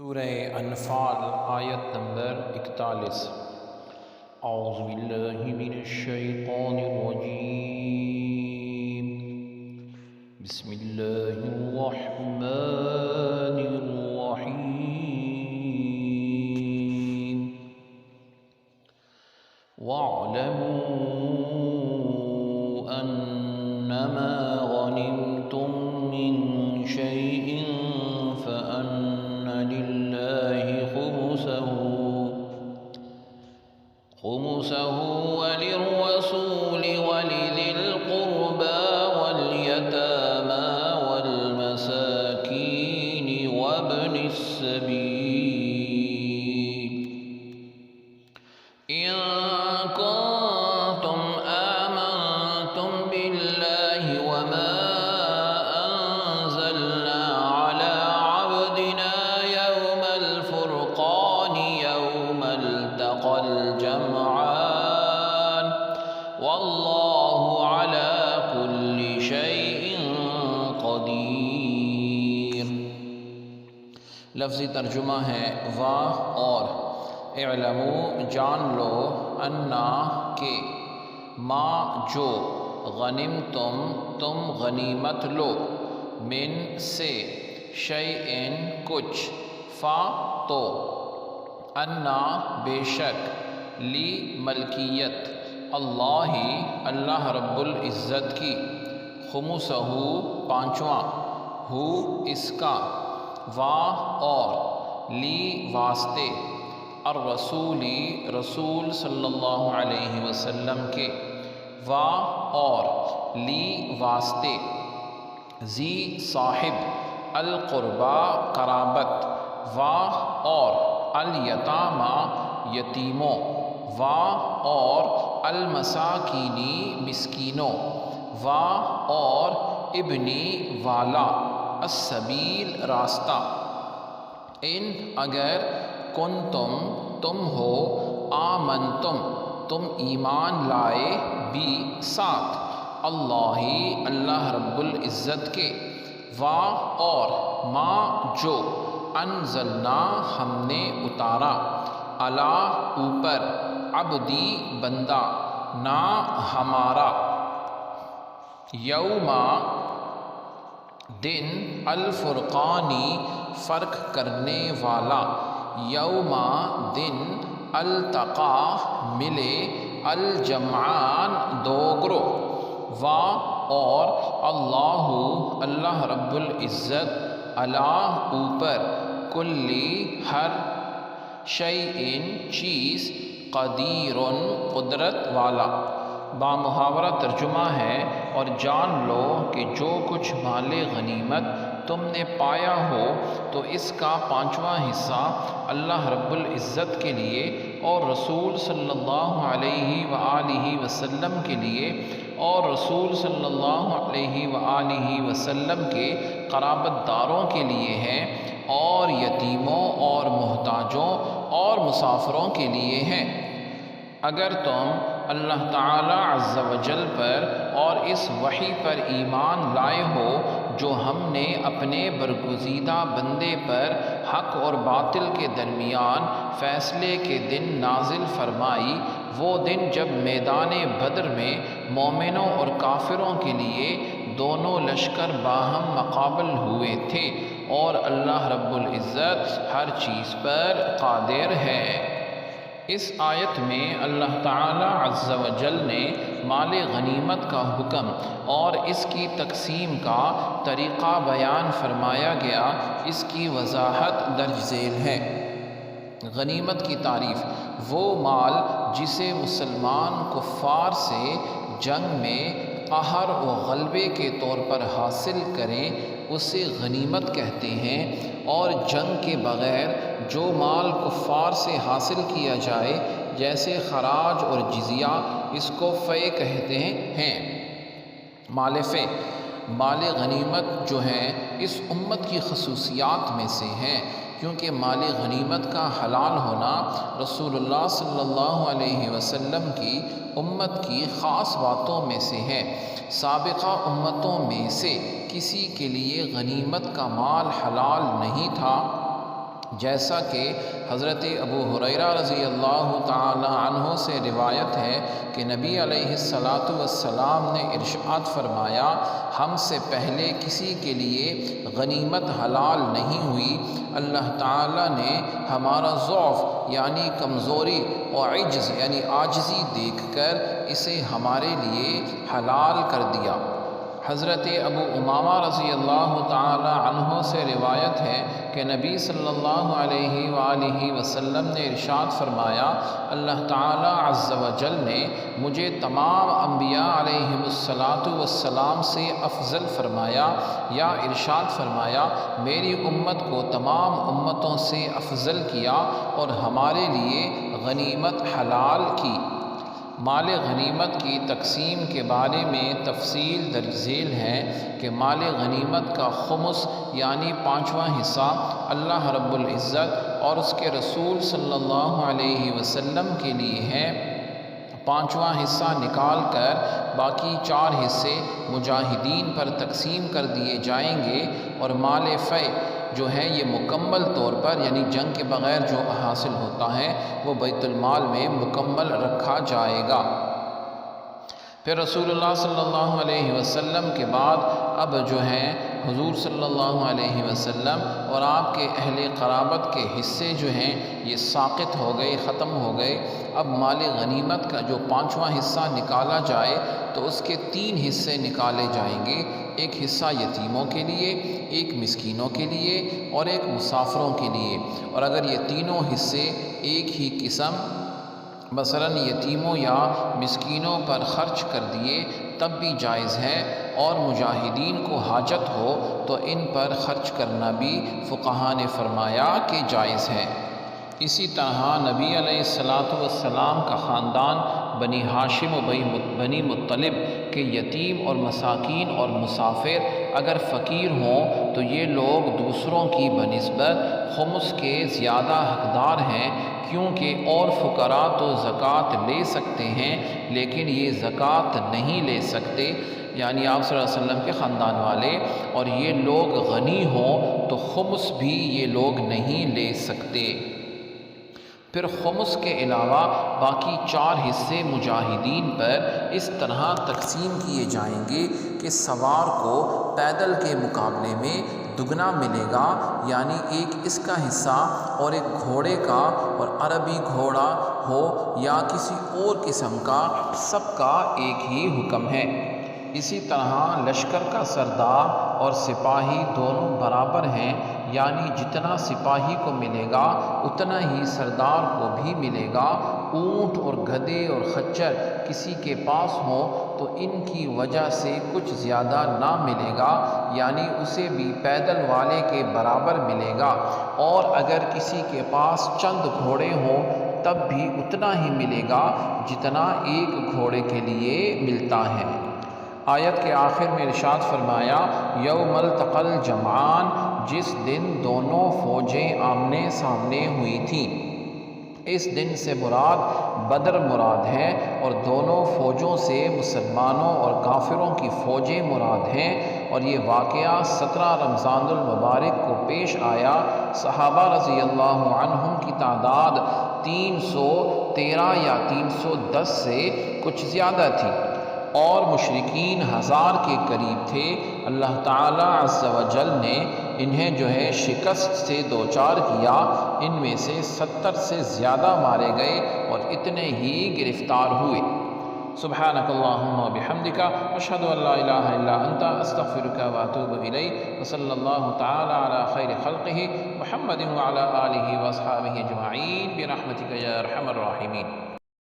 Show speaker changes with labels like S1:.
S1: سورہ انفال آیت نمبر 41۔ اعوذ باللہ من الشیطان الرجیم، بسم اللہ الرحمن الرحیم۔ وَاعْلَمُوا أَنَّمَا غَنِمْتُم مِّن شَيْءٍ فَأَنَّ لِلَّهِ خُمُسَهُ وَلِلرَّسُولِ وَلِذِي الْقُرْبَى وَالْيَتَامَى وَالْمَسَاكِينِ وَابْنِ السَّبِيلِ إِن كُنتُمْ آمنتم بِاللَّهِ وَمَا أَنزَلْنَا عَلَى عَبْدِنَا يَوْمَ الْفُرْقَانِ يَوْمَ الْتَقَى الْجَمْعَانِ وَاللَّهُ عَلَى كُلِّ شَيْءٍ قَدِيرٌ۔ لفظی ترجمہ ہے واہ اور، اعلموا جان لو، انا کہ، ما جو، غنمتم تم غنیمت لو، من سے، شیئن کچھ، فا تو، انا بے شک، لی ملکیت، اللہ اللہ رب العزت کی، خمسہ پانچواں، ہو اس کا، وا اور، لی واسطے، الرسولی رسول صلی اللہ علیہ وسلم کے، وا اور، لی واسطے، زی صاحب، القربہ قرابت، وا اور، الیتامى یتیموں، وا اور، المساکینی مسکینوں، وا اور، ابنی والا، السبیل راستہ، ان اگر، کنتم تم ہو، آمنتم تم ایمان لائے، بھی ساتھ، اللہ اللہ رب العزت کے، وا اور، ما جو، انزلنا ہم نے اتارا، علی اوپر، عبدی بندہ، نا ہمارا، یوم دن، الفرقانی فرق کرنے والا، یوم دن، التقا ملے، الجمعان دو گروہ، وا اور، اللہ اللہ رب العزت، علی اوپر، کلی ہر، شیئن چیز، قدیر قدرت والا۔ بامحاورہ ترجمہ ہے، اور جان لو کہ جو کچھ مال غنیمت تم نے پایا ہو تو اس کا پانچواں حصہ اللہ رب العزت کے لیے اور رسول صلی اللہ علیہ وآلہ وسلم کے لیے اور رسول صلی اللہ علیہ وآلہ وسلم کے قرابت داروں کے لیے ہے، اور یتیموں اور محتاجوں اور مسافروں کے لیے ہے۔ اگر تم اللہ تعالی عز و جل پر اور اس وحی پر ایمان لائے ہو جو ہم نے اپنے برگزیدہ بندے پر حق اور باطل کے درمیان فیصلے کے دن نازل فرمائی، وہ دن جب میدان بدر میں مومنوں اور کافروں کے لیے دونوں لشکر باہم مقابل ہوئے تھے، اور اللہ رب العزت ہر چیز پر قادر ہے۔ اس آیت میں اللہ تعالی عز و جل نے مال غنیمت کا حکم اور اس کی تقسیم کا طریقہ بیان فرمایا گیا، اس کی وضاحت درج ذیل ہے۔ غنیمت کی تعریف، وہ مال جسے مسلمان کفار سے جنگ میں قہر و غلبے کے طور پر حاصل کریں اسے غنیمت کہتے ہیں، اور جنگ کے بغیر جو مال کفار سے حاصل کیا جائے جیسے خراج اور جزیہ، اس کو فے کہتے ہیں۔ مال فے، مال غنیمت جو ہے اس امت کی خصوصیات میں سے ہے، کیونکہ مال غنیمت کا حلال ہونا رسول اللہ صلی اللہ علیہ وسلم کی امت کی خاص باتوں میں سے ہے۔ سابقہ امتوں میں سے کسی کے لیے غنیمت کا مال حلال نہیں تھا، جیسا کہ حضرت ابو ہریرہ رضی اللہ تعالی عنہ سے روایت ہے کہ نبی علیہ السلام نے ارشاد فرمایا، ہم سے پہلے کسی کے لیے غنیمت حلال نہیں ہوئی، اللہ تعالی نے ہمارا ضعف یعنی کمزوری اور عجز یعنی عاجزی دیکھ کر اسے ہمارے لیے حلال کر دیا۔ حضرت ابو امامہ رضی اللہ تعالی عنہ سے روایت ہے کہ نبی صلی اللہ علیہ وآلہ وسلم نے ارشاد فرمایا، اللہ تعالی عز و جل نے مجھے تمام انبیاء علیہم السلام سے افضل فرمایا، یا ارشاد فرمایا میری امت کو تمام امتوں سے افضل کیا اور ہمارے لیے غنیمت حلال کی۔ مال غنیمت کی تقسیم کے بارے میں تفصیل درج ذیل ہے کہ مال غنیمت کا خمس یعنی 5واں حصہ اللہ رب العزت اور اس کے رسول صلی اللہ علیہ وسلم کے لیے ہے۔ 5واں حصہ نکال کر باقی 4 حصے مجاہدین پر تقسیم کر دیے جائیں گے، اور مال فے جو ہے یہ مکمل طور پر یعنی جنگ کے بغیر جو حاصل ہوتا ہے وہ بیت المال میں مکمل رکھا جائے گا۔ پھر رسول اللہ صلی اللہ علیہ وسلم کے بعد اب جو ہے حضور صلی اللہ علیہ وسلم اور آپ کے اہل قرابت کے حصے جو ہیں یہ ساقط ہو گئے، ختم ہو گئے۔ اب مال غنیمت کا جو 5واں حصہ نکالا جائے تو اس کے 3 حصے نکالے جائیں گے، ایک حصہ یتیموں کے لیے، ایک مسکینوں کے لیے اور ایک مسافروں کے لیے۔ اور اگر یہ تینوں حصے ایک ہی قسم مثلاً یتیموں یا مسکینوں پر خرچ کر دیے تب بھی جائز ہے، اور مجاہدین کو حاجت ہو تو ان پر خرچ کرنا بھی فقہاء نے فرمایا کہ جائز ہے۔ اسی طرح نبی علیہ السلام کا خاندان بنی ہاشم و بنی مطلب کے یتیم اور مساکین اور مسافر اگر فقیر ہوں تو یہ لوگ دوسروں کی بنسبت خمس کے زیادہ حقدار ہیں، کیونکہ اور فقراء تو زکوٰۃ لے سکتے ہیں لیکن یہ زکوٰۃ نہیں لے سکتے، یعنی آپ صلی اللہ علیہ وسلم کے خاندان والے، اور یہ لوگ غنی ہوں تو خمس بھی یہ لوگ نہیں لے سکتے۔ پھر خمس کے علاوہ باقی 4 حصے مجاہدین پر اس طرح تقسیم کیے جائیں گے کہ سوار کو پیدل کے مقابلے میں دگنا ملے گا، یعنی ایک اس کا حصہ اور ایک گھوڑے کا، اور عربی گھوڑا ہو یا کسی اور قسم کا، سب کا ایک ہی حکم ہے۔ اسی طرح لشکر کا سردار اور سپاہی دونوں برابر ہیں، یعنی جتنا سپاہی کو ملے گا اتنا ہی سردار کو بھی ملے گا۔ اونٹ اور گدھے اور خچر کسی کے پاس ہوں تو ان کی وجہ سے کچھ زیادہ نہ ملے گا، یعنی اسے بھی پیدل والے کے برابر ملے گا، اور اگر کسی کے پاس چند گھوڑے ہوں تب بھی اتنا ہی ملے گا جتنا ایک گھوڑے کے لیے ملتا ہے۔ آیت کے آخر میں ارشاد فرمایا، یوم التقی الجمعان، جس دن دونوں فوجیں آمنے سامنے ہوئی تھیں۔ اس دن سے مراد بدر مراد ہے، اور دونوں فوجوں سے مسلمانوں اور کافروں کی فوجیں مراد ہیں، اور یہ واقعہ 17 رمضان المبارک کو پیش آیا۔ صحابہ رضی اللہ عنہم کی تعداد 313 یا 310 سے کچھ زیادہ تھی، اور مشرکین 1000 کے قریب تھے۔ اللہ تعالی عز و جل نے انہیں جو ہے شکست سے دوچار کیا، ان میں سے 70 سے زیادہ مارے گئے اور اتنے ہی گرفتار ہوئے۔ سبحانک اللہم و بحمدک، اشہد ان لا الہ الا انت، استغفرک و اتوب الیک، وصلی اللہ تعالی علی خیر خلقہ محمد وعلی آلہ واصحابہ اجمعین برحمتک یا ارحم الراحمین۔